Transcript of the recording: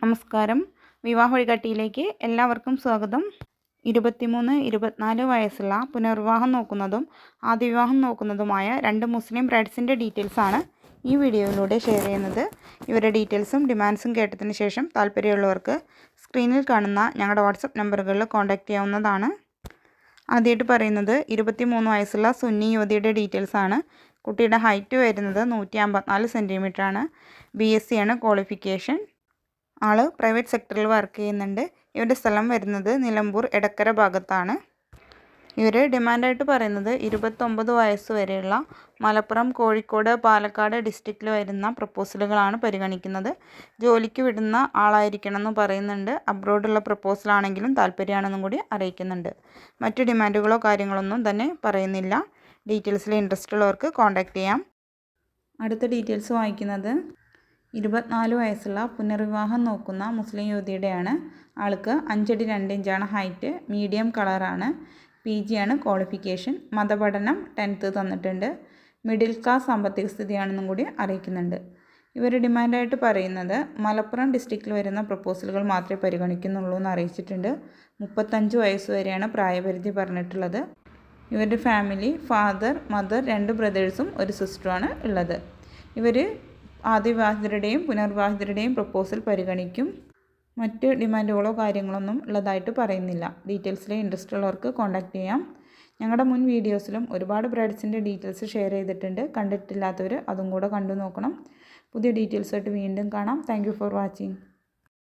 നമസ്കാരം. വിവാഹ വഴികാട്ടിയിലേക്ക് എല്ലാവർക്കും സ്വാഗതം. 23-24 വയസ്സുള്ള പുനർവിവാഹം നോക്കുന്നതും ആദ്യ വിവാഹം നോക്കുന്നതുമായ 2 മുസ്ലിം ബ്രൈഡ്സിൻ്റെ ഡീറ്റെയിൽസാണ് ഈ വീഡിയോയിലൂടെ ഷെയർ ചെയ്യുന്നത്. ഇവരുടെ ഡീറ്റെയിൽസും ഡിമാൻഡ്സും കേട്ടതിന് ശേഷം താല്പര്യമുള്ളവർക്ക് സ്ക്രീനിൽ കാണുന്ന ഞങ്ങളുടെ വാട്സപ്പ് നമ്പറുകളിൽ കോൺടാക്റ്റ് ചെയ്യാവുന്നതാണ്. ആദ്യമായിട്ട് പറയുന്നത് 23 വയസ്സുള്ള സുന്നി യുവതിയുടെ ഡീറ്റെയിൽസാണ്. കുട്ടിയുടെ ഹൈറ്റ് വരുന്നത് 154 സെൻറ്റിമീറ്ററാണ്. BSc ആണ് ക്വാളിഫിക്കേഷൻ. ആൾ പ്രൈവറ്റ് സെക്ടറിൽ വർക്ക് ചെയ്യുന്നുണ്ട്. ഇവരുടെ സ്ഥലം വരുന്നത് നിലമ്പൂർ എടക്കര ഭാഗത്താണ്. ഇവർ ഡിമാൻഡായിട്ട് പറയുന്നത് 29 വയസ്സ് വരെയുള്ള മലപ്പുറം, കോഴിക്കോട്, പാലക്കാട് ഡിസ്ട്രിക്റ്റിൽ വരുന്ന പ്രപ്പോസലുകളാണ് പരിഗണിക്കുന്നത്. ജോലിക്ക് വിടുന്ന ആളായിരിക്കണം എന്ന് പറയുന്നുണ്ട്. അബ്രോഡുള്ള പ്രപ്പോസലാണെങ്കിലും താല്പര്യമാണെന്നും കൂടി അറിയിക്കുന്നുണ്ട്. മറ്റ് ഡിമാൻഡുകളോ കാര്യങ്ങളൊന്നും തന്നെ പറയുന്നില്ല. ഡീറ്റെയിൽസിൽ ഇൻട്രസ്റ്റ് ഉള്ളവർക്ക് കോൺടാക്റ്റ് ചെയ്യാം. അടുത്ത ഡീറ്റെയിൽസ് വായിക്കുന്നത് 24 വയസ്സുള്ള പുനർവിവാഹം നോക്കുന്ന മുസ്ലിം യുവതിയുടെയാണ്. ആൾക്ക് 5 അടി 2 ഇഞ്ചാണ് ഹൈറ്റ്. മീഡിയം കളറാണ്. PG ആണ് ക്വാളിഫിക്കേഷൻ. മതപഠനം 10th തന്നിട്ടുണ്ട്. മിഡിൽ ക്ലാസ് സാമ്പത്തിക സ്ഥിതിയാണെന്നും കൂടി അറിയിക്കുന്നുണ്ട്. ഇവർ ഡിമാൻഡായിട്ട് പറയുന്നത് മലപ്പുറം ഡിസ്ട്രിക്റ്റിൽ വരുന്ന പ്രപ്പോസലുകൾ മാത്രമേ പരിഗണിക്കുന്നുള്ളൂ എന്ന് അറിയിച്ചിട്ടുണ്ട്. 35 വയസ്സ് വരെയാണ് പ്രായപരിധി പറഞ്ഞിട്ടുള്ളത്. ഇവരുടെ ഫാമിലി ഫാദർ, മദർ, 2 ബ്രദേഴ്സും ഒരു സിസ്റ്ററുമാണ് ഉള്ളത്. ഇവർ ആദ്യ വിവാഹിതരുടെയും പുനർവിവാഹിതരുടെയും പ്രപ്പോസൽ പരിഗണിക്കും. മറ്റ് ഡിമാൻഡുകളോ കാര്യങ്ങളൊന്നും ഉള്ളതായിട്ട് പറയുന്നില്ല. ഡീറ്റെയിൽസിൽ ഇൻട്രസ്റ്റ് ഉള്ളവർക്ക് കോൺടാക്റ്റ് ചെയ്യാം. ഞങ്ങളുടെ മുൻ വീഡിയോസിലും ഒരുപാട് ബ്രൈഡ്സിൻ്റെ ഡീറ്റെയിൽസ് ഷെയർ ചെയ്തിട്ടുണ്ട്. കണ്ടിട്ടില്ലാത്തവർ അതും കൂടെ കണ്ടു നോക്കണം. പുതിയ ഡീറ്റെയിൽസായിട്ട് വീണ്ടും കാണാം. Thank you for watching.